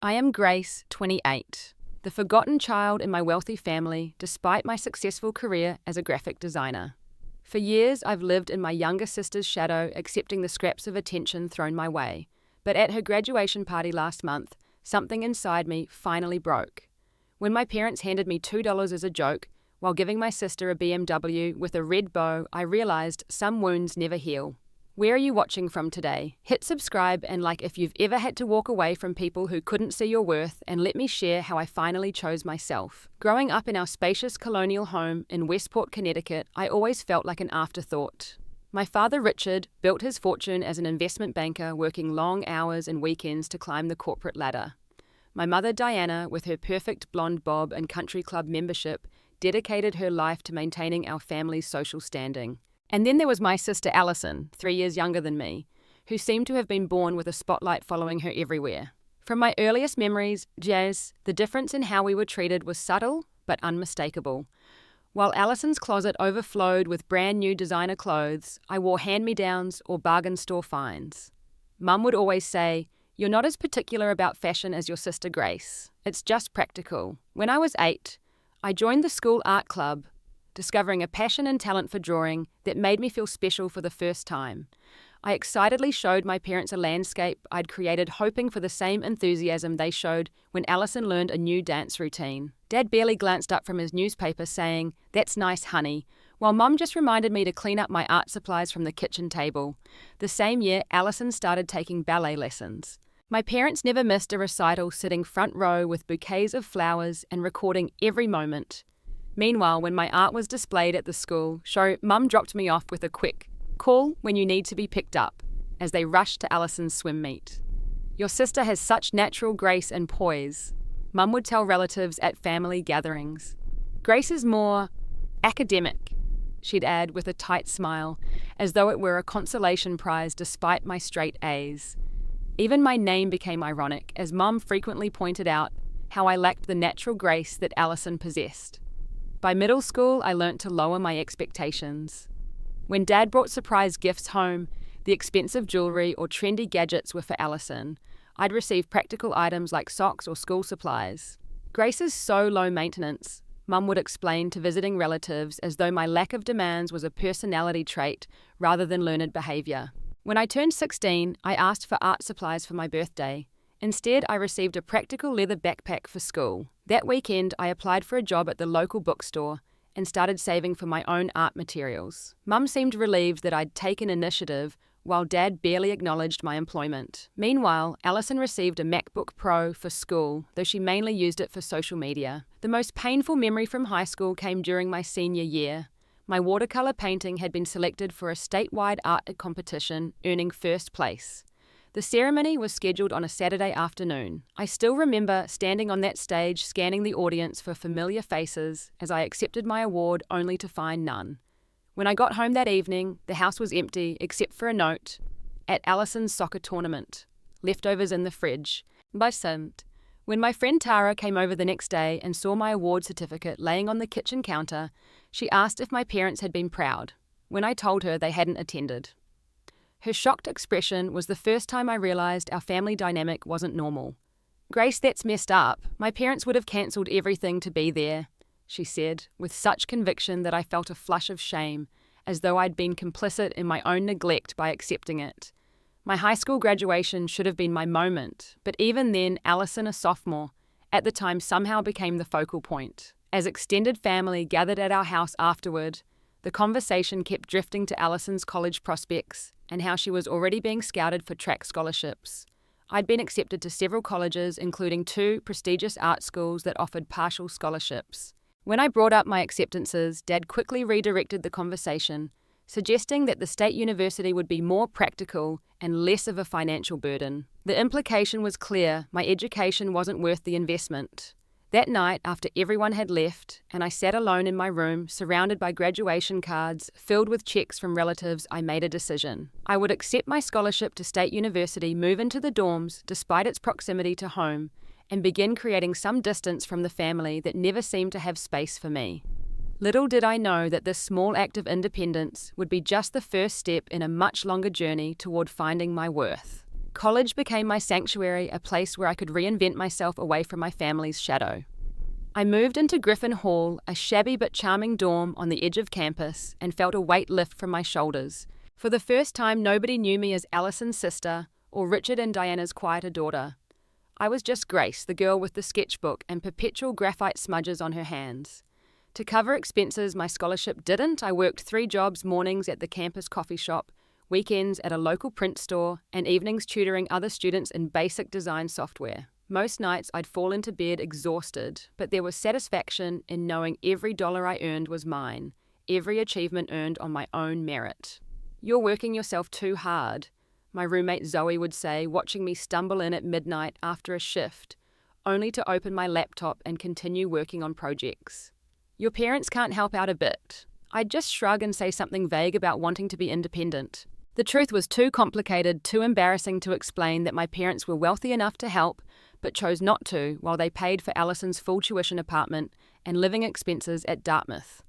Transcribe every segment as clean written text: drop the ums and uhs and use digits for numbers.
I am Grace, 28, the forgotten child in my wealthy family despite my successful career as a graphic designer. For years, I've lived in my younger sister's shadow, accepting the scraps of attention thrown my way. But at her graduation party last month, something inside me finally broke. When my parents handed me $2 as a joke, while giving my sister a BMW with a red bow, I realized some wounds never heal. Where are you watching from today? Hit subscribe and like if you've ever had to walk away from people who couldn't see your worth, and let me share how I finally chose myself. Growing up in our spacious colonial home in Westport, Connecticut, I always felt like an afterthought. My father, Richard, built his fortune as an investment banker, working long hours and weekends to climb the corporate ladder. My mother, Diana, with her perfect blonde bob and country club membership, dedicated her life to maintaining our family's social standing. And then there was my sister Allison, 3 years younger than me, who seemed to have been born with a spotlight following her everywhere. From my earliest memories, the difference in how we were treated was subtle but unmistakable. While Allison's closet overflowed with brand new designer clothes, I wore hand-me-downs or bargain store finds. Mum would always say, "You're not as particular about fashion as your sister Grace. It's just practical." When I was 8, I joined the school art club, discovering a passion and talent for drawing that made me feel special for the first time. I excitedly showed my parents a landscape I'd created, hoping for the same enthusiasm they showed when Allison learned a new dance routine. Dad barely glanced up from his newspaper saying, "That's nice, honey," while Mum just reminded me to clean up my art supplies from the kitchen table. The same year, Allison started taking ballet lessons. My parents never missed a recital, sitting front row with bouquets of flowers and recording every moment. Meanwhile, when my art was displayed at the school show, Mum dropped me off with a quick call when you need to be picked up, as they rushed to Allison's swim meet. "Your sister has such natural grace and poise," Mum would tell relatives at family gatherings. "Grace is more academic," she'd add with a tight smile, as though it were a consolation prize despite my straight A's. Even my name became ironic, as Mum frequently pointed out how I lacked the natural grace that Allison possessed. By middle school, I learnt to lower my expectations. When Dad brought surprise gifts home, the expensive jewelry or trendy gadgets were for Allison. I'd receive practical items like socks or school supplies. "Grace is so low maintenance," Mum would explain to visiting relatives, as though my lack of demands was a personality trait rather than learned behavior. When I turned 16, I asked for art supplies for my birthday. Instead, I received a practical leather backpack for school. That weekend, I applied for a job at the local bookstore and started saving for my own art materials. Mum seemed relieved that I'd taken initiative, while Dad barely acknowledged my employment. Meanwhile, Allison received a MacBook Pro for school, though she mainly used it for social media. The most painful memory from high school came during my senior year. My watercolor painting had been selected for a statewide art competition, earning first place. The ceremony was scheduled on a Saturday afternoon. I still remember standing on that stage, scanning the audience for familiar faces as I accepted my award, only to find none. When I got home that evening, the house was empty except for a note: "At Allison's soccer tournament. Leftovers in the fridge." When my friend Tara came over the next day and saw my award certificate laying on the kitchen counter, she asked if my parents had been proud, when I told her they hadn't attended. Her shocked expression was the first time I realized our family dynamic wasn't normal. "Grace, that's messed up. My parents would have cancelled everything to be there," she said, with such conviction that I felt a flush of shame, as though I'd been complicit in my own neglect by accepting it. My high school graduation should have been my moment, but even then, Allison, a sophomore, at the time somehow became the focal point. As extended family gathered at our house afterward, the conversation kept drifting to Allison's college prospects and how she was already being scouted for track scholarships. I'd been accepted to several colleges, including 2 prestigious art schools that offered partial scholarships. When I brought up my acceptances, Dad quickly redirected the conversation, suggesting that the state university would be more practical and less of a financial burden. The implication was clear: my education wasn't worth the investment. That night, after everyone had left, and I sat alone in my room, surrounded by graduation cards filled with checks from relatives, I made a decision. I would accept my scholarship to State University, move into the dorms despite its proximity to home, and begin creating some distance from the family that never seemed to have space for me. Little did I know that this small act of independence would be just the first step in a much longer journey toward finding my worth. College became my sanctuary, a place where I could reinvent myself away from my family's shadow. I moved into Griffin Hall, a shabby but charming dorm on the edge of campus, and felt a weight lift from my shoulders. For the first time, nobody knew me as Allison's sister or Richard and Diana's quieter daughter. I was just Grace, the girl with the sketchbook and perpetual graphite smudges on her hands. To cover expenses my scholarship didn't, I worked 3 jobs: mornings at the campus coffee shop, weekends at a local print store, and evenings tutoring other students in basic design software. Most nights I'd fall into bed exhausted, but there was satisfaction in knowing every dollar I earned was mine, every achievement earned on my own merit. "You're working yourself too hard," my roommate Zoe would say, watching me stumble in at midnight after a shift, only to open my laptop and continue working on projects. "Your parents can't help out a bit." I'd just shrug and say something vague about wanting to be independent. The truth was too complicated, too embarrassing to explain that my parents were wealthy enough to help, but chose not to while they paid for Allison's full tuition apartment and living expenses at Dartmouth.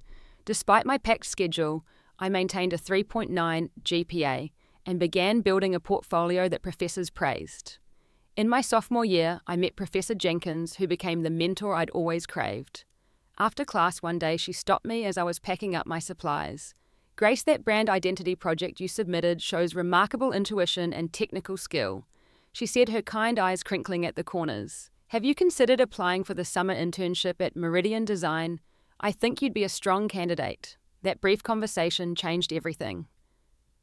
Despite my packed schedule, I maintained a 3.9 GPA and began building a portfolio that professors praised. In my sophomore year, I met Professor Jenkins, who became the mentor I'd always craved. After class one day, she stopped me as I was packing up my supplies. "Grace, that brand identity project you submitted shows remarkable intuition and technical skill," she said, her kind eyes crinkling at the corners. "Have you considered applying for the summer internship at Meridian Design? I think you'd be a strong candidate." That brief conversation changed everything.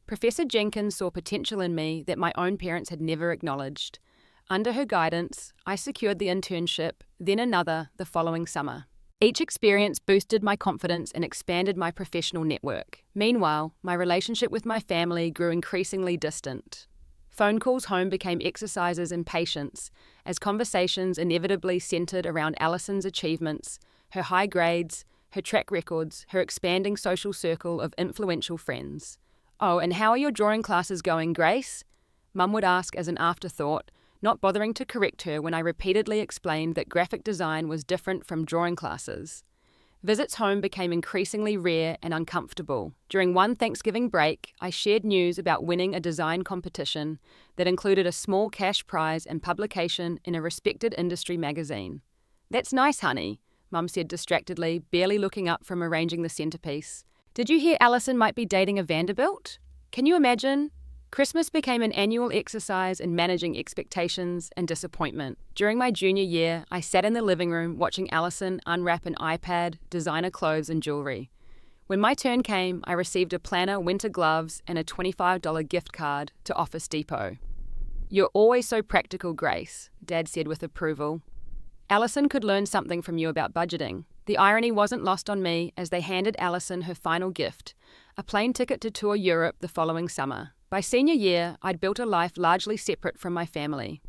Professor Jenkins saw potential in me that my own parents had never acknowledged. Under her guidance, I secured the internship, then another, the following summer. Each experience boosted my confidence and expanded my professional network. Meanwhile, my relationship with my family grew increasingly distant. Phone calls home became exercises in patience, as conversations inevitably centered around Allison's achievements, her high grades, her track records, her expanding social circle of influential friends. "Oh, and how are your drawing classes going, Grace?" Mum would ask as an afterthought, not bothering to correct her when I repeatedly explained that graphic design was different from drawing classes. Visits home became increasingly rare and uncomfortable. During one Thanksgiving break, I shared news about winning a design competition that included a small cash prize and publication in a respected industry magazine. "That's nice, honey," Mum said distractedly, barely looking up from arranging the centerpiece. "Did you hear Allison might be dating a Vanderbilt? Can you imagine?" Christmas became an annual exercise in managing expectations and disappointment. During my junior year, I sat in the living room watching Allison unwrap an iPad, designer clothes, and jewelry. When my turn came, I received a planner, winter gloves, and a $25 gift card to Office Depot. "You're always so practical, Grace," Dad said with approval. Allison could learn something from you about budgeting. The irony wasn't lost on me as they handed Allison her final gift, a plane ticket to tour Europe the following summer. By senior year, I'd built a life largely separate from my family.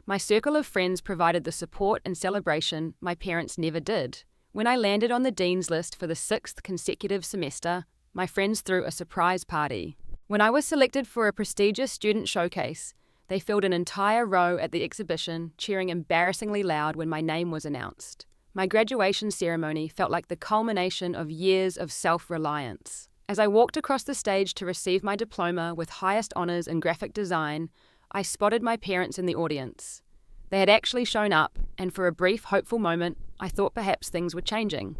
My circle of friends provided the support and celebration my parents never did. When I landed on the dean's list for the 6th consecutive semester, my friends threw a surprise party. When I was selected for a prestigious student showcase, they filled an entire row at the exhibition, cheering embarrassingly loud when my name was announced. My graduation ceremony felt like the culmination of years of self-reliance. As I walked across the stage to receive my diploma with highest honors in graphic design, I spotted my parents in the audience. They had actually shown up, and for a brief, hopeful moment, I thought perhaps things were changing.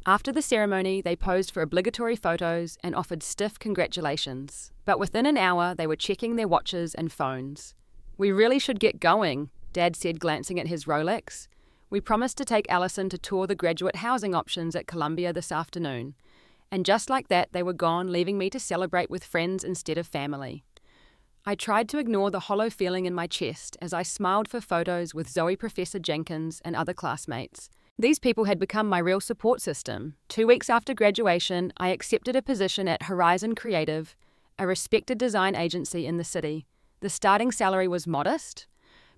After the ceremony, they posed for obligatory photos and offered stiff congratulations. But within an hour, they were checking their watches and phones. "We really should get going," Dad said, glancing at his Rolex. "We promised to take Allison to tour the graduate housing options at Columbia this afternoon." And just like that, they were gone, leaving me to celebrate with friends instead of family. I tried to ignore the hollow feeling in my chest as I smiled for photos with Zoe, Professor Jenkins, and other classmates. These people had become my real support system. 2 weeks after graduation, I accepted a position at Horizon Creative, a respected design agency in the city. The starting salary was modest,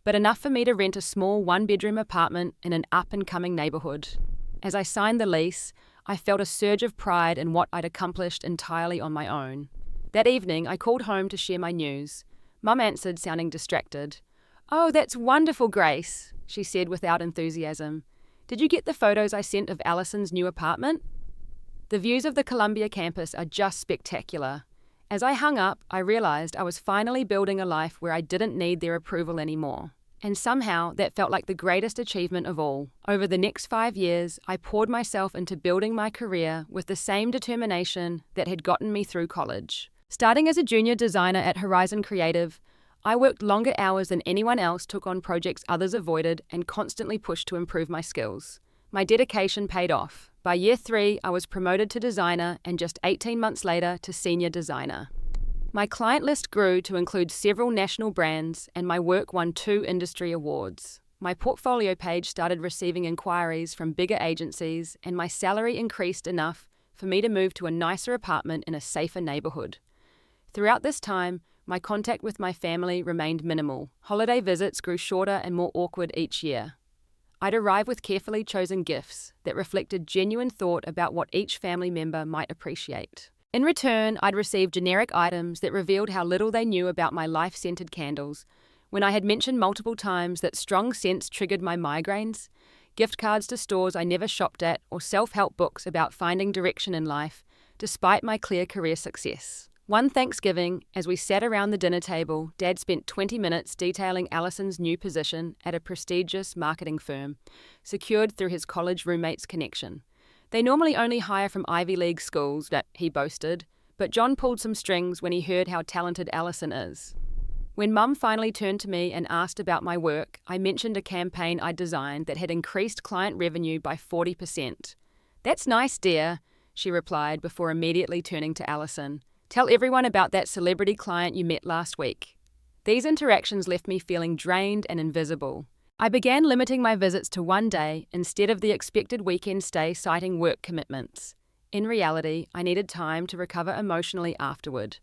but enough for me to rent a small one-bedroom apartment in an up-and-coming neighborhood. As I signed the lease, I felt a surge of pride in what I'd accomplished entirely on my own. That evening, I called home to share my news. Mum answered, sounding distracted. "Oh, that's wonderful, Grace," she said without enthusiasm. "Did you get the photos I sent of Allison's new apartment?" The views of the Columbia campus are just spectacular. As I hung up, I realized I was finally building a life where I didn't need their approval anymore. And somehow that felt like the greatest achievement of all. Over the next 5 years, I poured myself into building my career with the same determination that had gotten me through college. Starting as a junior designer at Horizon Creative, I worked longer hours than anyone else, took on projects others avoided, and constantly pushed to improve my skills. My dedication paid off. By year 3, I was promoted to designer and just 18 months later to senior designer. My client list grew to include several national brands, and my work won 2 industry awards. My portfolio page started receiving inquiries from bigger agencies, and my salary increased enough for me to move to a nicer apartment in a safer neighborhood. Throughout this time, my contact with my family remained minimal. Holiday visits grew shorter and more awkward each year. I'd arrive with carefully chosen gifts that reflected genuine thought about what each family member might appreciate. In return, I'd receive generic items that revealed how little they knew about my life-scented candles. When I had mentioned multiple times that strong scents triggered my migraines, gift cards to stores I never shopped at, or self-help books about finding direction in life, despite my clear career success. One Thanksgiving, as we sat around the dinner table, Dad spent 20 minutes detailing Allison's new position at a prestigious marketing firm, secured through his college roommate's connection. They normally only hire from Ivy League schools, that he boasted, but John pulled some strings when he heard how talented Allison is. When Mum finally turned to me and asked about my work, I mentioned a campaign I'd designed that had increased client revenue by 40%. "That's nice, dear," she replied before immediately turning to Allison. "Tell everyone about that celebrity client you met last week." These interactions left me feeling drained and invisible. I began limiting my visits to one day instead of the expected weekend stay, citing work commitments. In reality, I needed time to recover emotionally afterward.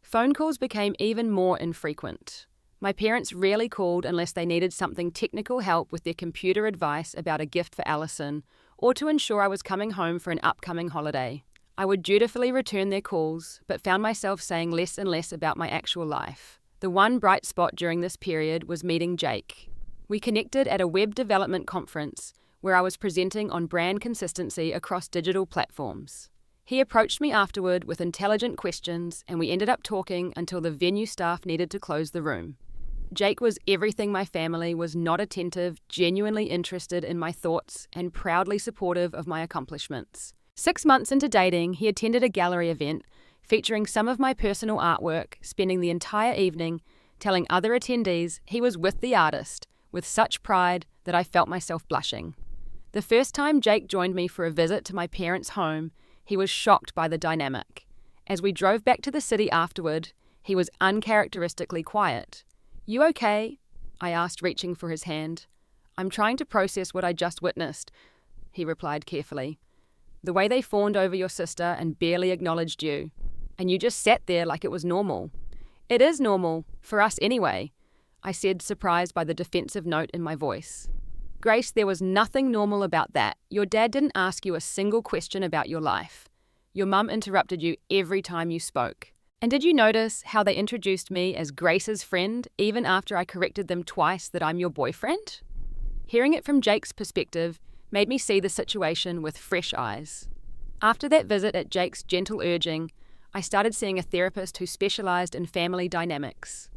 Phone calls became even more infrequent. My parents rarely called unless they needed something technical help with their computer advice about a gift for Allison, or to ensure I was coming home for an upcoming holiday. I would dutifully return their calls, but found myself saying less and less about my actual life. The one bright spot during this period was meeting Jake. We connected at a web development conference where I was presenting on brand consistency across digital platforms. He approached me afterward with intelligent questions, and we ended up talking until the venue staff needed to close the room. Jake was everything my family was not attentive, genuinely interested in my thoughts, and proudly supportive of my accomplishments. 6 months into dating, he attended a gallery event featuring some of my personal artwork, spending the entire evening telling other attendees he was with the artist, with such pride that I felt myself blushing. The first time Jake joined me for a visit to my parents' home, he was shocked by the dynamic. As we drove back to the city afterward, he was uncharacteristically quiet. "You okay?" I asked, reaching for his hand. "I'm trying to process what I just witnessed," he replied carefully. "The way they fawned over your sister and barely acknowledged you. And you just sat there like it was normal." "It is normal, for us anyway," I said, surprised by the defensive note in my voice. "Grace, there was nothing normal about that. Your dad didn't ask you a single question about your life. Your mum interrupted you every time you spoke. And did you notice how they introduced me as Grace's friend even after I corrected them twice that I'm your boyfriend?" Hearing it from Jake's perspective made me see the situation with fresh eyes. After that visit, at Jake's gentle urging, I started seeing a therapist who specialized in family dynamics.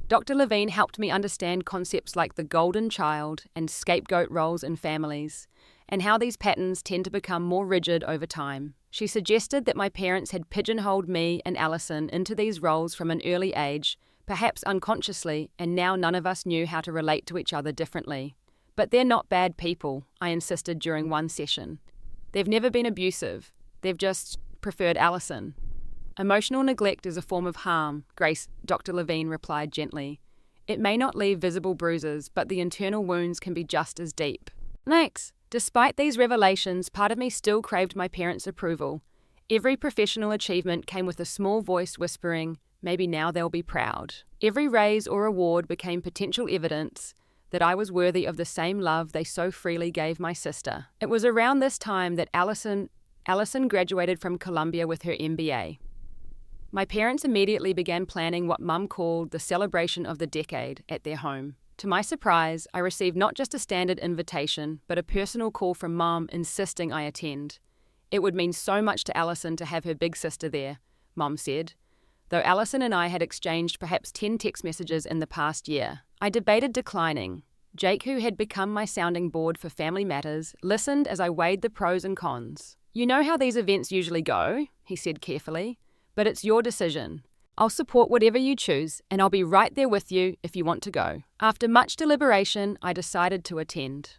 Dr. Levine helped me understand concepts like the golden child and scapegoat roles in families, and how these patterns tend to become more rigid over time. She suggested that my parents had pigeonholed me and Allison into these roles from an early age, perhaps unconsciously, and now none of us knew how to relate to each other differently. "But they're not bad people," I insisted during one session. "They've never been abusive. They've just preferred Allison." "Emotional neglect is a form of harm," Dr. Levine replied gently. "It may not leave visible bruises, but the internal wounds can be just as deep." Thanks. Despite these revelations, part of me still craved my parents' approval. Every professional achievement came with a small voice whispering, "Maybe now they'll be proud." Every raise or award became potential evidence that I was worthy of the same love they so freely gave my sister. It was around this time that Allison graduated from Columbia with her MBA. My parents immediately began planning what Mum called the celebration of the decade at their home. To my surprise, I received not just a standard invitation, but a personal call from Mum insisting I attend. It would mean so much to Allison to have her big sister there, Mum said. though Allison and I had exchanged perhaps 10 text messages in the past year. I debated declining. Jake, who had become my sounding board for family matters, listened as I weighed the pros and cons. "You know how these events usually go," he said carefully, "but it's your decision. I'll support whatever you choose, and I'll be right there with you if you want to go." After much deliberation, I decided to attend.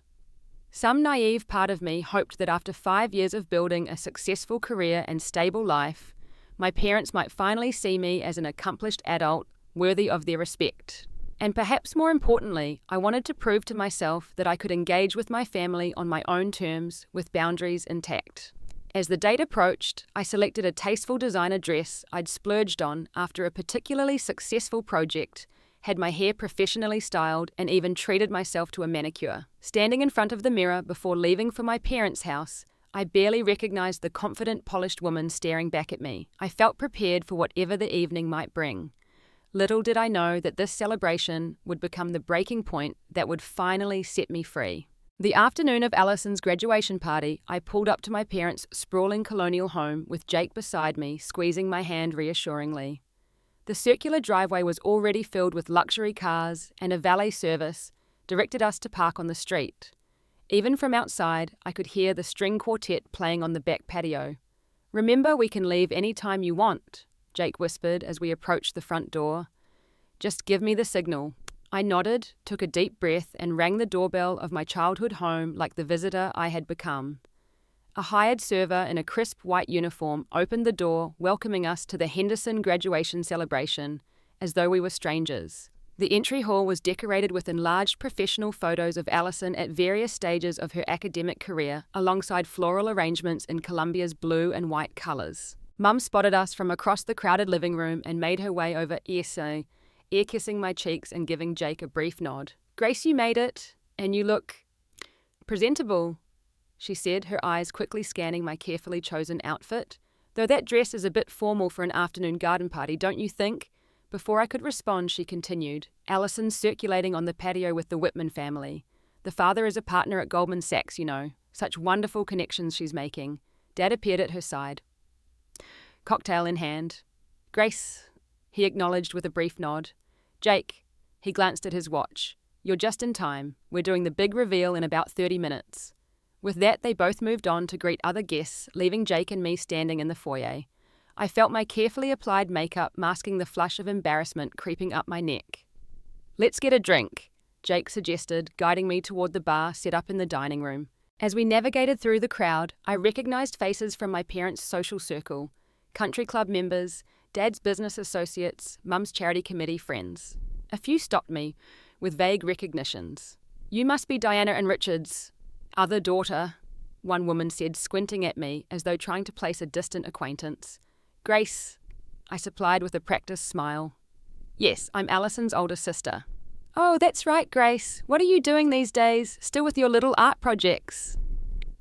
Some naive part of me hoped that after 5 years of building a successful career and stable life, my parents might finally see me as an accomplished adult worthy of their respect. And perhaps more importantly, I wanted to prove to myself that I could engage with my family on my own terms with boundaries intact. As the date approached, I selected a tasteful designer dress I'd splurged on after a particularly successful project, had my hair professionally styled, and even treated myself to a manicure. Standing in front of the mirror before leaving for my parents' house, I barely recognized the confident, polished woman staring back at me. I felt prepared for whatever the evening might bring. Little did I know that this celebration would become the breaking point that would finally set me free. The afternoon of Allison's graduation party, I pulled up to my parents' sprawling colonial home with Jake beside me, squeezing my hand reassuringly. The circular driveway was already filled with luxury cars, and a valet service directed us to park on the street. Even from outside, I could hear the string quartet playing on the back patio. "Remember, we can leave any time you want," Jake whispered as we approached the front door. "Just give me the signal." I nodded, took a deep breath, and rang the doorbell of my childhood home like the visitor I had become. A hired server in a crisp white uniform opened the door, welcoming us to the Henderson graduation celebration, as though we were strangers. The entry hall was decorated with enlarged professional photos of Allison at various stages of her academic career, alongside floral arrangements in Columbia's blue and white colours. Mum spotted us from across the crowded living room and made her way over ear-kissing my cheeks and giving Jake a brief nod. "Grace, you made it, and you look presentable," she said, her eyes quickly scanning my carefully chosen outfit. "Though that dress is a bit formal for an afternoon garden party, don't you think?" Before I could respond, she continued. "Allison's circulating on the patio with the Whitman family. The father is a partner at Goldman Sachs, you know. Such wonderful connections she's making." Dad appeared at her side, cocktail in hand. "Grace," he acknowledged with a brief nod. "Jake," he glanced at his watch. "You're just in time. We're doing the big reveal in about 30 minutes. With that, they both moved on to greet other guests, leaving Jake and me standing in the foyer. I felt my carefully applied makeup masking the flush of embarrassment creeping up my neck. "Let's get a drink," Jake suggested, guiding me toward the bar set up in the dining room. As we navigated through the crowd, I recognized faces from my parents' social circle, country club members, Dad's business associates, Mum's charity committee friends. A few stopped me with vague recognitions. "You must be Diana and Richard's other daughter," one woman said, squinting at me as though trying to place a distant acquaintance. "Grace," I supplied with a practiced smile. "Yes, I'm Allison's older sister." "Oh, that's right, Grace. What are you doing these days? Still with your little art projects?"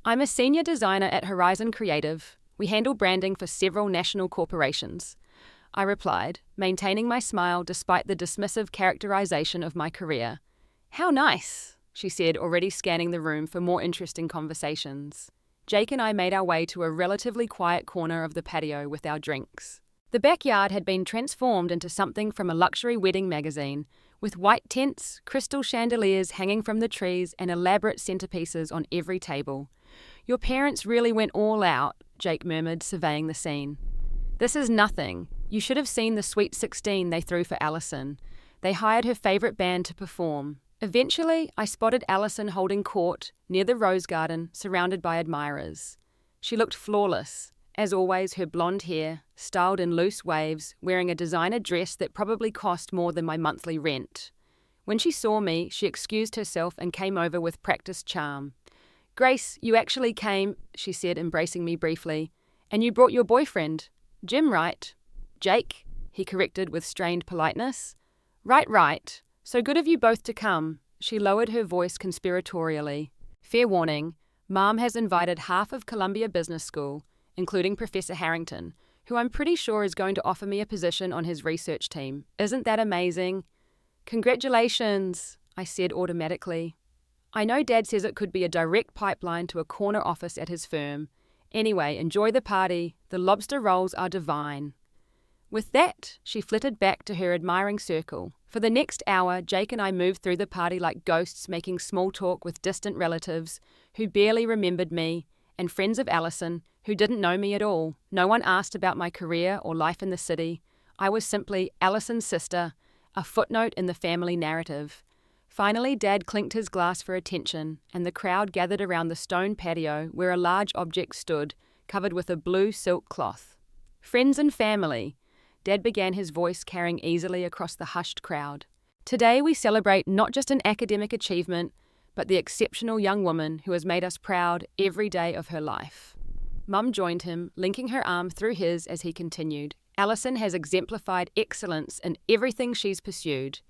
"I'm a senior designer at Horizon Creative. We handle branding for several national corporations," I replied, maintaining my smile despite the dismissive characterization of my career. "How nice," she said, already scanning the room for more interesting conversations. Jake and I made our way to a relatively quiet corner of the patio with our drinks. The backyard had been transformed into something from a luxury wedding magazine, with white tents, crystal chandeliers hanging from the trees, and elaborate centerpieces on every table. "Your parents really went all out," Jake murmured, surveying the scene. "This is nothing. You should have seen the Sweet 16 they threw for Allison. They hired her favorite band to perform. Eventually, I spotted Allison holding court near the rose garden, surrounded by admirers. She looked flawless. As always, her blonde hair, styled in loose waves, wearing a designer dress that probably cost more than my monthly rent. When she saw me, she excused herself and came over with practiced charm. "Grace, you actually came," she said, embracing me briefly. "And you brought your boyfriend. Jim, right?" "Jake," he corrected with strained politeness. Right. So good of you both to come." She lowered her voice conspiratorially. "Fair warning, Mom has invited half of Columbia Business School, including Professor Harrington, who I'm pretty sure is going to offer me a position on his research team. Isn't that amazing?" "Congratulations," I said automatically. I know Dad says it could be a direct pipeline to a corner office at his firm. Anyway, enjoy the party. The lobster rolls are divine. With that, she flitted back to her admiring circle. For the next hour, Jake and I moved through the party like ghosts, making small talk with distant relatives who barely remembered me, and friends of Allison who didn't know me at all. No one asked about my career or life in the city. I was simply Allison's sister, a footnote in the family narrative. Finally, Dad clinked his glass for attention, and the crowd gathered around the stone patio where a large object stood, covered with a blue silk cloth. Friends and family, Dad began, his voice carrying easily across the hushed crowd. Today we celebrate not just an academic achievement, but the exceptional young woman who has made us proud every day of her life. Mum joined him, linking her arm through his as he continued. Allison has exemplified excellence in everything she's pursued,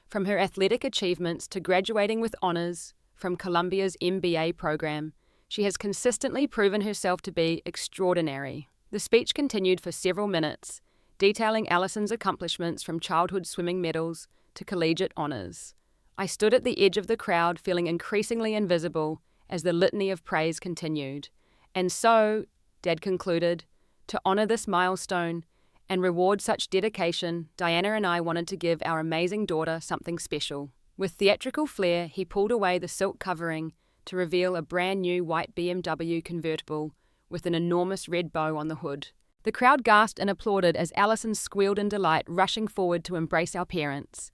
from her athletic achievements to graduating with honours from Columbia's MBA program. She has consistently proven herself to be extraordinary. The speech continued for several minutes, detailing Allison's accomplishments from childhood swimming medals to collegiate honours. I stood at the edge of the crowd, feeling increasingly invisible as the litany of praise continued. And so, Dad concluded, to honour this milestone and reward such dedication, Diana and I wanted to give our amazing daughter something special. With theatrical flair, he pulled away the silk covering to reveal a brand new white BMW convertible with an enormous red bow on the hood. The crowd gasped and applauded as Allison squealed in delight, rushing forward to embrace our parents.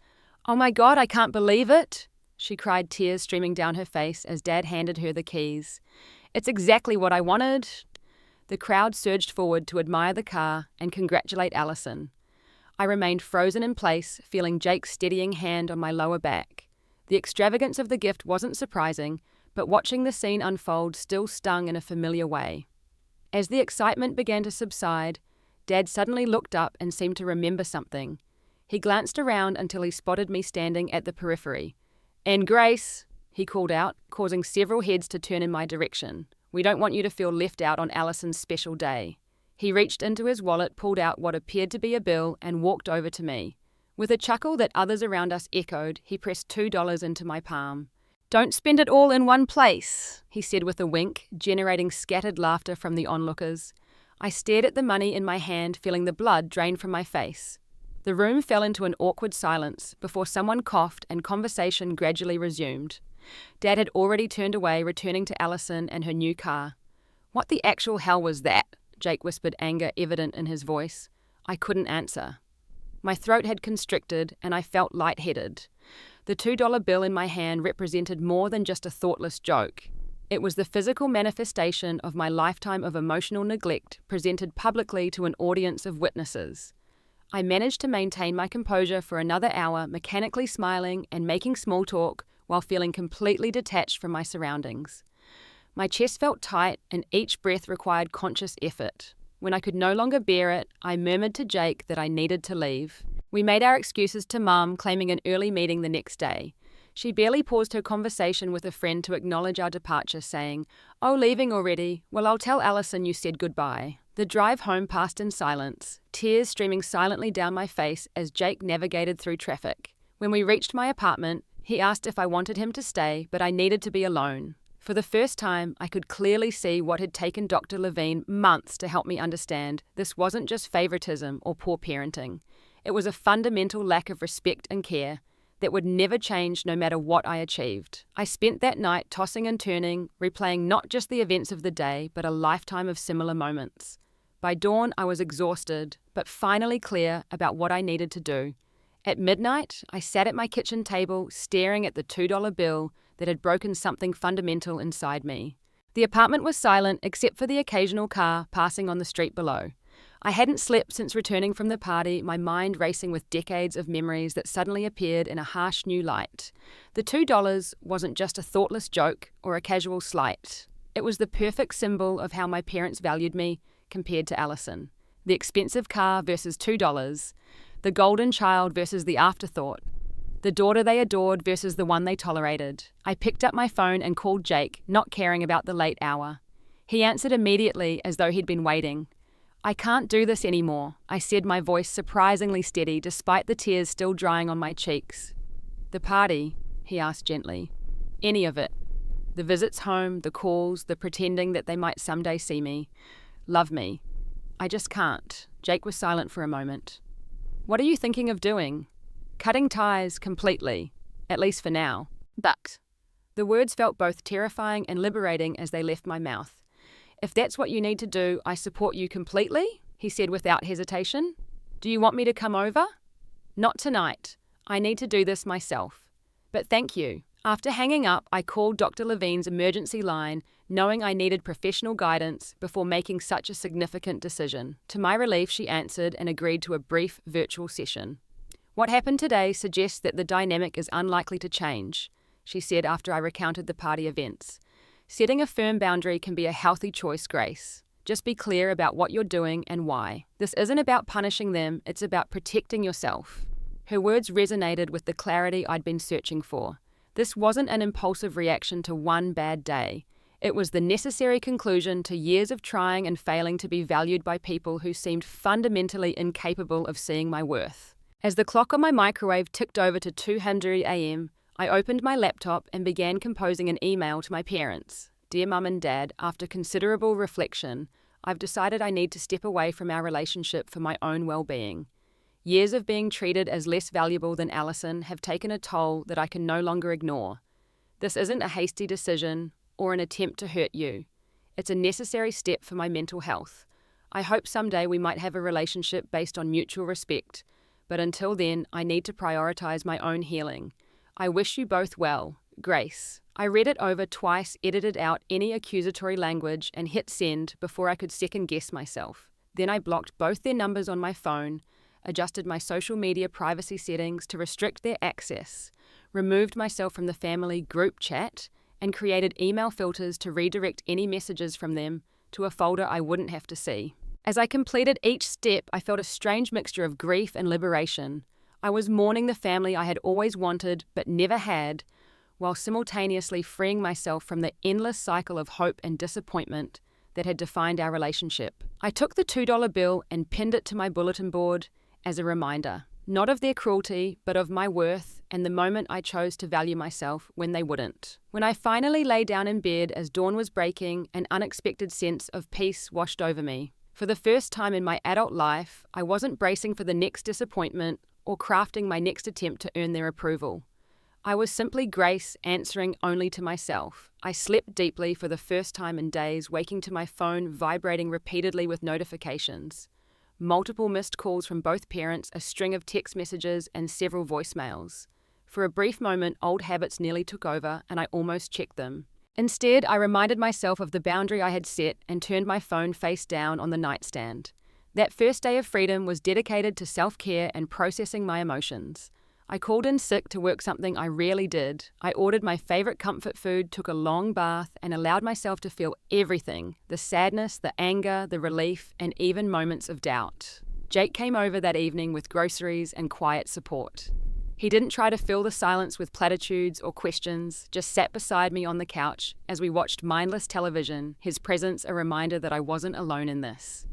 "Oh my God, I can't believe it!" she cried, tears streaming down her face as Dad handed her the keys. "It's exactly what I wanted." The crowd surged forward to admire the car and congratulate Allison. I remained frozen in place, feeling Jake's steadying hand on my lower back. The extravagance of the gift wasn't surprising, but watching the scene unfold still stung in a familiar way. As the excitement began to subside, Dad suddenly looked up and seemed to remember something. He glanced around until he spotted me standing at the periphery. "And Grace," he called out, causing several heads to turn in my direction. "We don't want you to feel left out on Allison's special day." He reached into his wallet, pulled out what appeared to be a bill, and walked over to me. With a chuckle that others around us echoed, he pressed $2 into my palm. "Don't spend it all in one place," he said with a wink, generating scattered laughter from the onlookers. I stared at the money in my hand, feeling the blood drain from my face. The room fell into an awkward silence before someone coughed and conversation gradually resumed. Dad had already turned away, returning to Allison and her new car. "What the actual hell was that?" Jake whispered, anger evident in his voice. I couldn't answer. My throat had constricted and I felt lightheaded. The $2 bill in my hand represented more than just a thoughtless joke. It was the physical manifestation of my lifetime of emotional neglect presented publicly to an audience of witnesses. I managed to maintain my composure for another hour, mechanically smiling and making small talk while feeling completely detached from my surroundings. My chest felt tight and each breath required conscious effort. When I could no longer bear it, I murmured to Jake that I needed to leave. We made our excuses to Mum, claiming an early meeting the next day. She barely paused her conversation with a friend to acknowledge our departure, saying, "Oh, leaving already? Well, I'll tell Allison you said goodbye." The drive home passed in silence, tears streaming silently down my face as Jake navigated through traffic. When we reached my apartment, he asked if I wanted him to stay, but I needed to be alone. For the first time, I could clearly see what had taken Dr. Levine months to help me understand. This wasn't just favoritism or poor parenting. It was a fundamental lack of respect and care that would never change no matter what I achieved. I spent that night tossing and turning, replaying not just the events of the day, but a lifetime of similar moments. By dawn, I was exhausted, but finally clear about what I needed to do. At midnight, I sat at my kitchen table, staring at the $2 bill that had broken something fundamental inside me. The apartment was silent except for the occasional car passing on the street below. I hadn't slept since returning from the party, my mind racing with decades of memories that suddenly appeared in a harsh new light. The $2 wasn't just a thoughtless joke or a casual slight. It was the perfect symbol of how my parents valued me compared to Allison. The expensive car versus $2, the golden child versus the afterthought, the daughter they adored versus the one they tolerated. I picked up my phone and called Jake, not caring about the late hour. He answered immediately as though he'd been waiting. "I can't do this anymore," I said, my voice surprisingly steady despite the tears still drying on my cheeks. "The party?" he asked gently. "Any of it. The visits home, the calls, the pretending that they might someday see me, love me. I just can't." Jake was silent for a moment. What are you thinking of doing? Cutting ties completely, at least for now. But the words felt both terrifying and liberating as they left my mouth. If that's what you need to do, I support you completely, he said without hesitation. Do you want me to come over? Not tonight. I need to do this myself. But thank you. After hanging up, I called Dr. Levine's emergency line, knowing I needed professional guidance before making such a significant decision. To my relief, she answered and agreed to a brief virtual session. What happened today suggests that the dynamic is unlikely to change, she said after I recounted the party events. Setting a firm boundary can be a healthy choice, Grace. Just be clear about what you're doing and why. This isn't about punishing them, it's about protecting yourself. Her words resonated with the clarity I'd been searching for. This wasn't an impulsive reaction to one bad day. It was the necessary conclusion to years of trying and failing to be valued by people who seemed fundamentally incapable of seeing my worth. As the clock on my microwave ticked over to 200 a.m., I opened my laptop and began composing an email to my parents. Dear Mum and Dad, after considerable reflection, I've decided I need to step away from our relationship for my own well-being. Years of being treated as less valuable than Allison have taken a toll that I can no longer ignore. This isn't a hasty decision or an attempt to hurt you. It's a necessary step for my mental health. I hope someday we might have a relationship based on mutual respect, but until then, I need to prioritize my own healing. I wish you both well. Grace. I read it over twice, edited out any accusatory language, and hit send before I could second-guess myself. Then I blocked both their numbers on my phone, adjusted my social media privacy settings to restrict their access, removed myself from the family group chat, and created email filters to redirect any messages from them to a folder I wouldn't have to see. As I completed each step, I felt a strange mixture of grief and liberation. I was mourning the family I had always wanted but never had, while simultaneously freeing myself from the endless cycle of hope and disappointment that had defined our relationship. I took the $2 bill and pinned it to my bulletin board as a reminder, not of their cruelty, but of my worth and the moment I chose to value myself when they wouldn't. When I finally lay down in bed as dawn was breaking, an unexpected sense of peace washed over me. For the first time in my adult life, I wasn't bracing for the next disappointment or crafting my next attempt to earn their approval. I was simply Grace, answering only to myself. I slept deeply for the first time in days, waking to my phone vibrating repeatedly with notifications. Multiple missed calls from both parents, a string of text messages, and several voicemails. For a brief moment, old habits nearly took over, and I almost checked them. Instead, I reminded myself of the boundary I had set and turned my phone face down on the nightstand. That first day of freedom was dedicated to self-care and processing my emotions. I called in sick to work something I rarely did. I ordered my favorite comfort food, took a long bath, and allowed myself to feel everything: the sadness, the anger, the relief, and even moments of doubt. Jake came over that evening with groceries and quiet support. He didn't try to fill the silence with platitudes or questions, just sat beside me on the couch as we watched mindless television, his presence a reminder that I wasn't alone in this.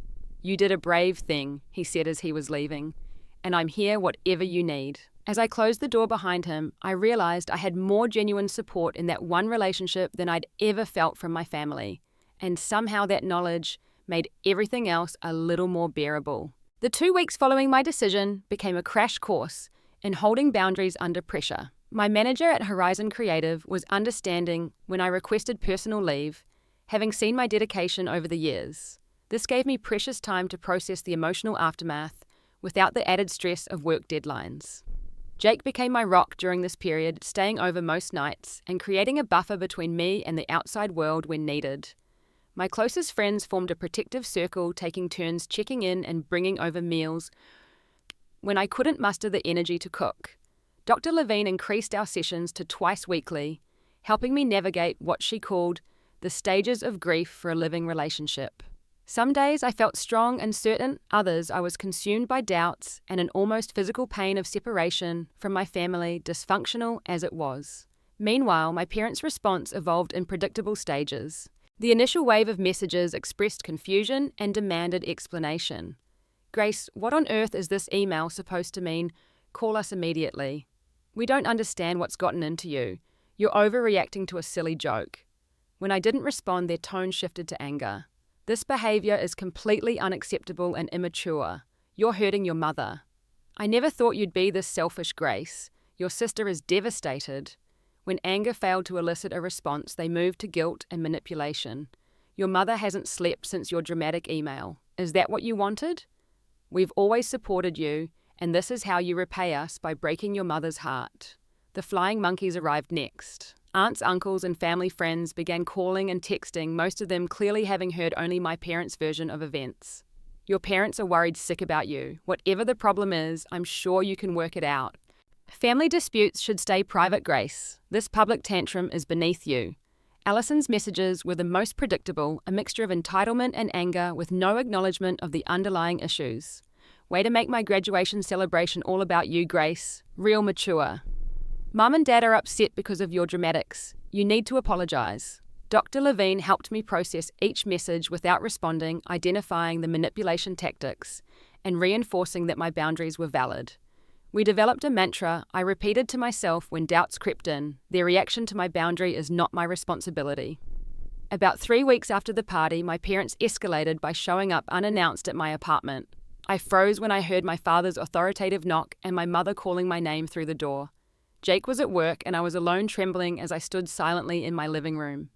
You did a brave thing, he said as he was leaving, and I'm here whatever you need. As I closed the door behind him, I realized I had more genuine support in that one relationship than I'd ever felt from my family, and somehow that knowledge made everything else a little more bearable. The 2 weeks following my decision became a crash course in holding boundaries under pressure. My manager at Horizon Creative was understanding when I requested personal leave, having seen my dedication over the years. This gave me precious time to process the emotional aftermath without the added stress of work deadlines. Jake became my rock during this period, staying over most nights and creating a buffer between me and the outside world when needed. My closest friends formed a protective circle, taking turns checking in and bringing over meals when I couldn't muster the energy to cook. Dr. Levine increased our sessions to twice weekly, helping me navigate what she called the stages of grief for a living relationship. Some days I felt strong and certain, others I was consumed by doubts and an almost physical pain of separation from my family, dysfunctional as it was. Meanwhile, my parents' response evolved in predictable stages. The initial wave of messages expressed confusion and demanded explanation. Grace, what on earth is this email supposed to mean? Call us immediately. We don't understand what's gotten into you. You're overreacting to a silly joke. When I didn't respond, their tone shifted to anger. This behavior is completely unacceptable and immature. You're hurting your mother. I never thought you'd be this selfish, Grace. Your sister is devastated. When anger failed to elicit a response, they moved to guilt and manipulation. Your mother hasn't slept since your dramatic email. Is that what you wanted? We've always supported you, and this is how you repay us by breaking your mother's heart. The flying monkeys arrived next. Aunts, uncles, and family friends began calling and texting, most of them clearly having heard only my parents' version of events. Your parents are worried sick about you. Whatever the problem is, I'm sure you can work it out. Family disputes should stay private, Grace. This public tantrum is beneath you. Allison's messages were the most predictable, a mixture of entitlement and anger with no acknowledgement of the underlying issues. Way to make my graduation celebration all about you, Grace. Real mature. Mum and Dad are upset because of your dramatics. You need to apologise. Dr. Levine helped me process each message without responding, identifying the manipulation tactics, and reinforcing that my boundaries were valid. We developed a mantra I repeated to myself when doubts crept in. Their reaction to my boundary is not my responsibility. About 3 weeks after the party, my parents escalated by showing up unannounced at my apartment. I froze when I heard my father's authoritative knock and my mother calling my name through the door. Jake was at work and I was alone, trembling as I stood silently in my living room.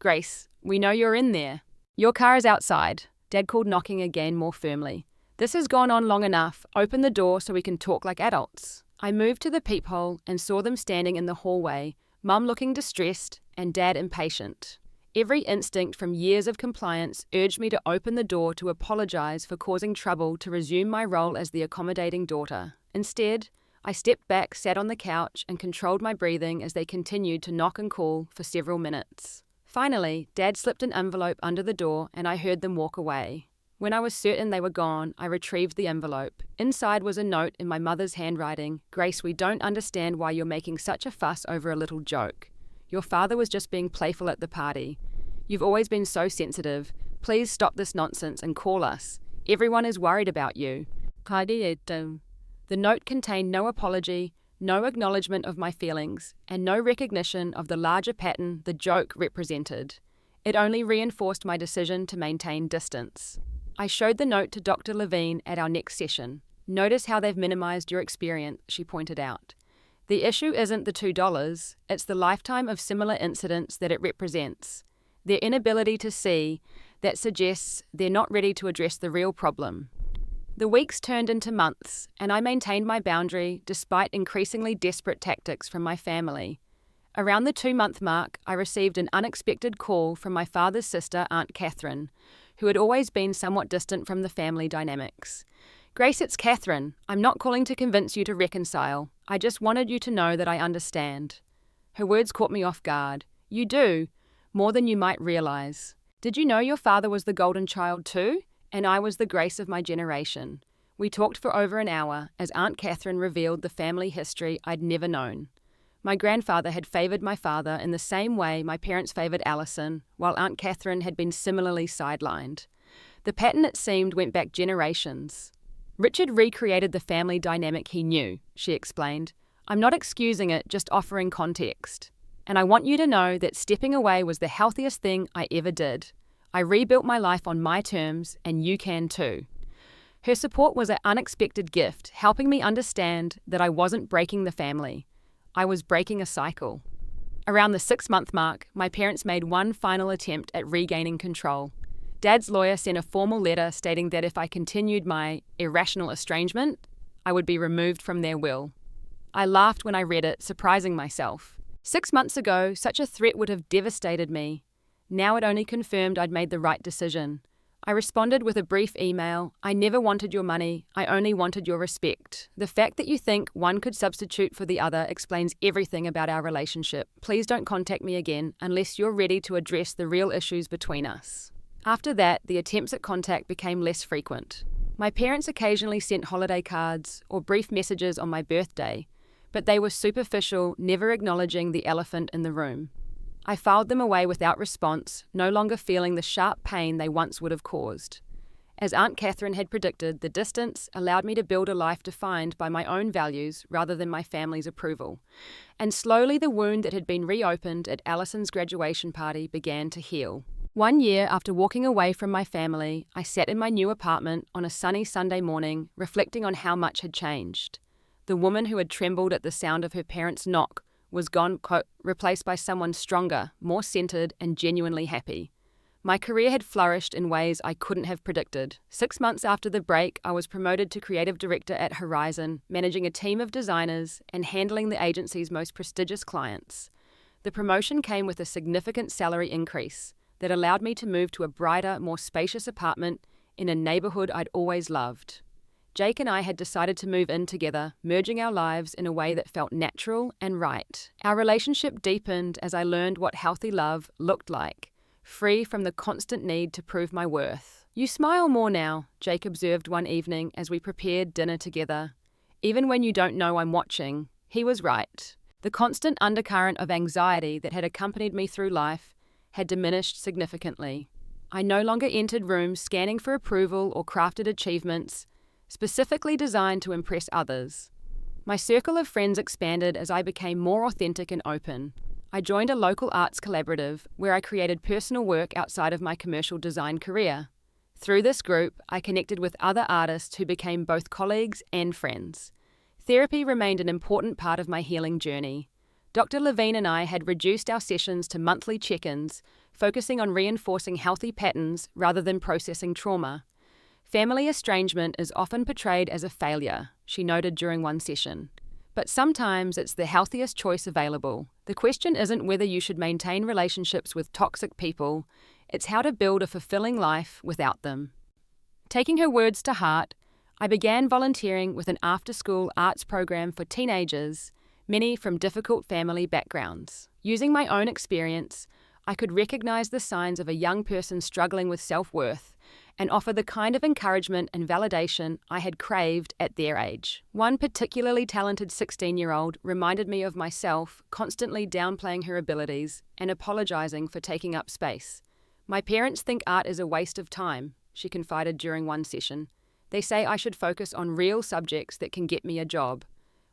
Grace, we know you're in there. Your car is outside. Dad called, knocking again more firmly. This has gone on long enough. Open the door so we can talk like adults. I moved to the peephole and saw them standing in the hallway, Mum looking distressed and Dad impatient. Every instinct from years of compliance urged me to open the door to apologise for causing trouble, to resume my role as the accommodating daughter. Instead, I stepped back, sat on the couch, and controlled my breathing as they continued to knock and call for several minutes. Finally, Dad slipped an envelope under the door and I heard them walk away. When I was certain they were gone, I retrieved the envelope. Inside was a note in my mother's handwriting. Grace, we don't understand why you're making such a fuss over a little joke. Your father was just being playful at the party. You've always been so sensitive. Please stop this nonsense and call us. Everyone is worried about you. The note contained no apology, no acknowledgement of my feelings, and no recognition of the larger pattern the joke represented. It only reinforced my decision to maintain distance. I showed the note to Dr. Levine at our next session. Notice how they've minimized your experience, she pointed out. The issue isn't the $2, it's the lifetime of similar incidents that it represents. Their inability to see that suggests they're not ready to address the real problem. The weeks turned into months, and I maintained my boundary despite increasingly desperate tactics from my family. Around the 2-month mark, I received an unexpected call from my father's sister, Aunt Catherine, who had always been somewhat distant from the family dynamics. Grace, it's Catherine. I'm not calling to convince you to reconcile. I just wanted you to know that I understand. Her words caught me off guard. You do, more than you might realize. Did you know your father was the golden child too? And I was the Grace of my generation. We talked for over an hour as Aunt Catherine revealed the family history I'd never known. My grandfather had favoured my father in the same way my parents favoured Allison, while Aunt Catherine had been similarly sidelined. The pattern, it seemed, went back generations. Richard recreated the family dynamic he knew, she explained. I'm not excusing it, just offering context. And I want you to know that stepping away was the healthiest thing I ever did. I rebuilt my life on my terms, and you can too. Her support was an unexpected gift, helping me understand that I wasn't breaking the family. I was breaking a cycle. Around the 6-month mark, my parents made one final attempt at regaining control. Dad's lawyer sent a formal letter stating that if I continued my irrational estrangement, I would be removed from their will. I laughed when I read it, surprising myself. 6 months ago, such a threat would have devastated me. Now it only confirmed I'd made the right decision. I responded with a brief email. I never wanted your money. I only wanted your respect. The fact that you think one could substitute for the other explains everything about our relationship. Please don't contact me again unless you're ready to address the real issues between us. After that, the attempts at contact became less frequent. My parents occasionally sent holiday cards or brief messages on my birthday, but they were superficial, never acknowledging the elephant in the room. I filed them away without response, no longer feeling the sharp pain they once would have caused. As Aunt Catherine had predicted, the distance allowed me to build a life defined by my own values rather than my family's approval. And slowly the wound that had been reopened at Allison's graduation party began to heal. One year after walking away from my family, I sat in my new apartment on a sunny Sunday morning, reflecting on how much had changed. The woman who had trembled at the sound of her parents' knock was gone, replaced by someone stronger, more centered, and genuinely happy. My career had flourished in ways I couldn't have predicted. 6 months after the break, I was promoted to creative director at Horizon, managing a team of designers and handling the agency's most prestigious clients. The promotion came with a significant salary increase that allowed me to move to a brighter, more spacious apartment in a neighborhood I'd always loved. Jake and I had decided to move in together, merging our lives in a way that felt natural and right. Our relationship deepened as I learned what healthy love looked like, free from the constant need to prove my worth. "You smile more now," Jake observed one evening as we prepared dinner together. "Even when you don't know I'm watching." He was right. The constant undercurrent of anxiety that had accompanied me through life had diminished significantly. I no longer entered rooms scanning for approval or crafted achievements specifically designed to impress others. My circle of friends expanded as I became more authentic and open. I joined a local arts collaborative where I created personal work outside of my commercial design career. Through this group, I connected with other artists who became both colleagues and friends. Therapy remained an important part of my healing journey. Dr. Levine and I had reduced our sessions to monthly check-ins, focusing on reinforcing healthy patterns rather than processing trauma. Family estrangement is often portrayed as a failure, she noted during one session. But sometimes it's the healthiest choice available. The question isn't whether you should maintain relationships with toxic people, it's how to build a fulfilling life without them. Taking her words to heart, I began volunteering with an after-school arts program for teenagers, many from difficult family backgrounds. Using my own experience, I could recognize the signs of a young person struggling with self-worth and offer the kind of encouragement and validation I had craved at their age. One particularly talented 16-year-old reminded me of myself, constantly downplaying her abilities and apologizing for taking up space. "My parents think art is a waste of time," she confided during one session. "They say I should focus on real subjects that can get me a job."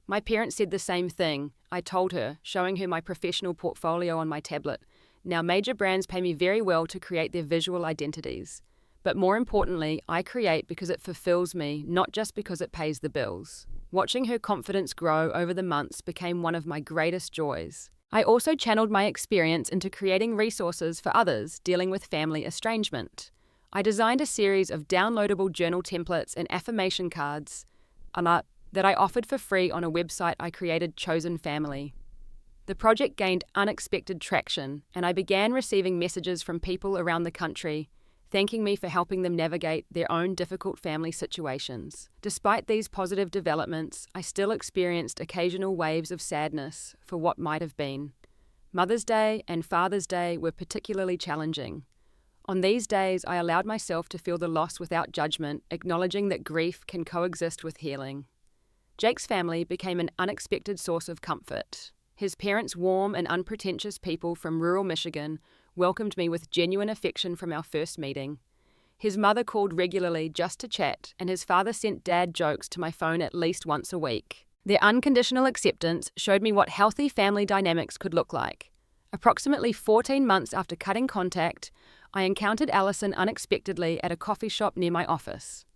"My parents said the same thing," I told her, showing her my professional portfolio on my tablet. "Now major brands pay me very well to create their visual identities. But more importantly, I create because it fulfills me, not just because it pays the bills." Watching her confidence grow over the months became one of my greatest joys. I also channeled my experience into creating resources for others dealing with family estrangement. I designed a series of downloadable journal templates and affirmation cards that I offered for free on a website I created, Chosen Family. The project gained unexpected traction, and I began receiving messages from people around the country thanking me for helping them navigate their own difficult family situations. Despite these positive developments, I still experienced occasional waves of sadness for what might have been. Mother's Day and Father's Day were particularly challenging. On these days, I allowed myself to feel the loss without judgment, acknowledging that grief can coexist with healing. Jake's family became an unexpected source of comfort. His parents, warm and unpretentious people from rural Michigan, welcomed me with genuine affection from our first meeting. His mother called regularly just to chat, and his father sent dad jokes to my phone at least once a week. Their unconditional acceptance showed me what healthy family dynamics could look like. Approximately 14 months after cutting contact, I encountered Allison unexpectedly at a coffee shop near my office.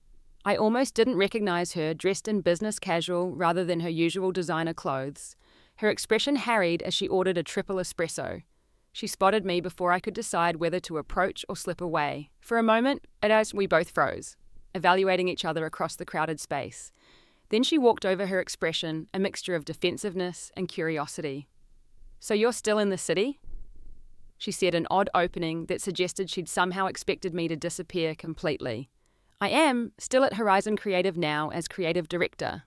I almost didn't recognize her, dressed in business casual rather than her usual designer clothes. Her expression harried as she ordered a triple espresso. She spotted me before I could decide whether to approach or slip away. For a moment, we both froze, evaluating each other across the crowded space. Then she walked over, her expression a mixture of defensiveness and curiosity. "So you're still in the city?" She said, an odd opening that suggested she'd somehow expected me to disappear completely. "I am still at Horizon Creative now as creative director."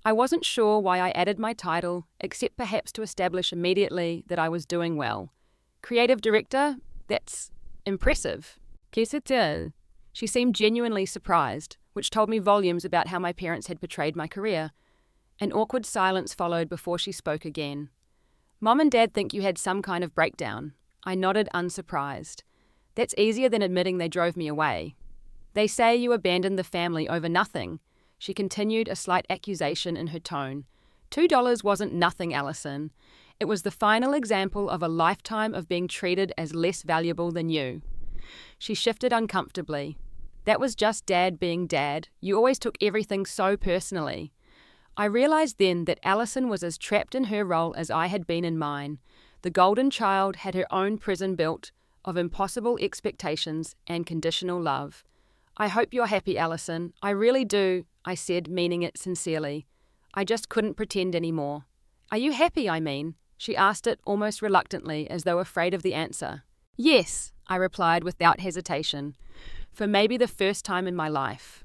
I wasn't sure why I added my title, except perhaps to establish immediately that I was doing well. "Creative director? That's impressive." "Qu'est-ce c'est-il?" She seemed genuinely surprised, which told me volumes about how my parents had portrayed my career. An awkward silence followed before she spoke again. "Mom and Dad think you had some kind of breakdown." I nodded, unsurprised. "That's easier than admitting they drove me away." "They say you abandoned the family over nothing." She continued, a slight accusation in her tone. $2 wasn't nothing, Allison. It was the final example of a lifetime of being treated as less valuable than you. She shifted uncomfortably. That was just Dad being Dad. You always took everything so personally. I realized then that Allison was as trapped in her role as I had been in mine. The golden child had her own prison built of impossible expectations and conditional love. I hope you're happy, Allison. I really do, I said, meaning it sincerely. I just couldn't pretend anymore. Are you happy, I mean? She asked it almost reluctantly, as though afraid of the answer. Yes, I replied without hesitation, for maybe the first time in my life.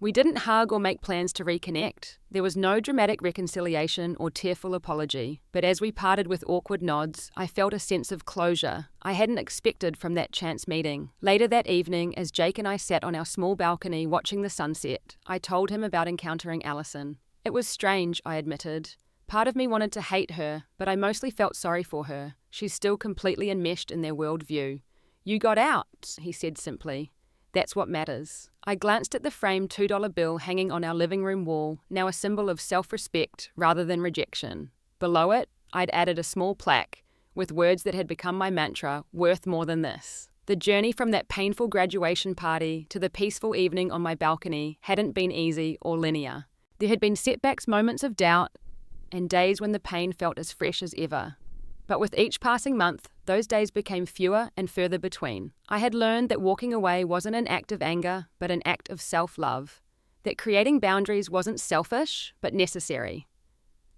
We didn't hug or make plans to reconnect. There was no dramatic reconciliation or tearful apology, but as we parted with awkward nods, I felt a sense of closure I hadn't expected from that chance meeting. Later that evening, as Jake and I sat on our small balcony watching the sunset, I told him about encountering Allison. It was strange, I admitted. Part of me wanted to hate her, but I mostly felt sorry for her. She's still completely enmeshed in their worldview. You got out, he said simply. That's what matters. I glanced at the framed $2 bill hanging on our living room wall, now a symbol of self-respect rather than rejection. Below it, I'd added a small plaque with words that had become my mantra, worth more than this. The journey from that painful graduation party to the peaceful evening on my balcony hadn't been easy or linear. There had been setbacks, moments of doubt, and days when the pain felt as fresh as ever. But with each passing month, those days became fewer and further between. I had learned that walking away wasn't an act of anger, but an act of self-love. That creating boundaries wasn't selfish, but necessary.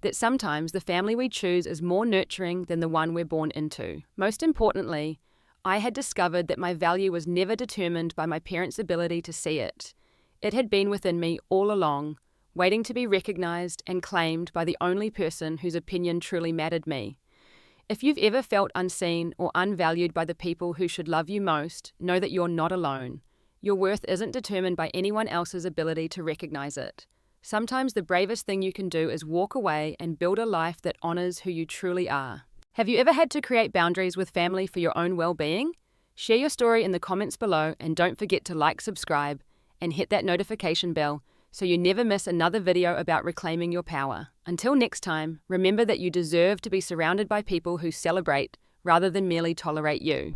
That sometimes the family we choose is more nurturing than the one we're born into. Most importantly, I had discovered that my value was never determined by my parents' ability to see it. It had been within me all along, waiting to be recognized and claimed by the only person whose opinion truly mattered me. If you've ever felt unseen or unvalued by the people who should love you most, know that you're not alone. Your worth isn't determined by anyone else's ability to recognize it. Sometimes the bravest thing you can do is walk away and build a life that honors who you truly are. Have you ever had to create boundaries with family for your own well-being? Share your story in the comments below, and don't forget to like, subscribe, and hit that notification bell so you never miss another video about reclaiming your power. Until next time, remember that you deserve to be surrounded by people who celebrate rather than merely tolerate you.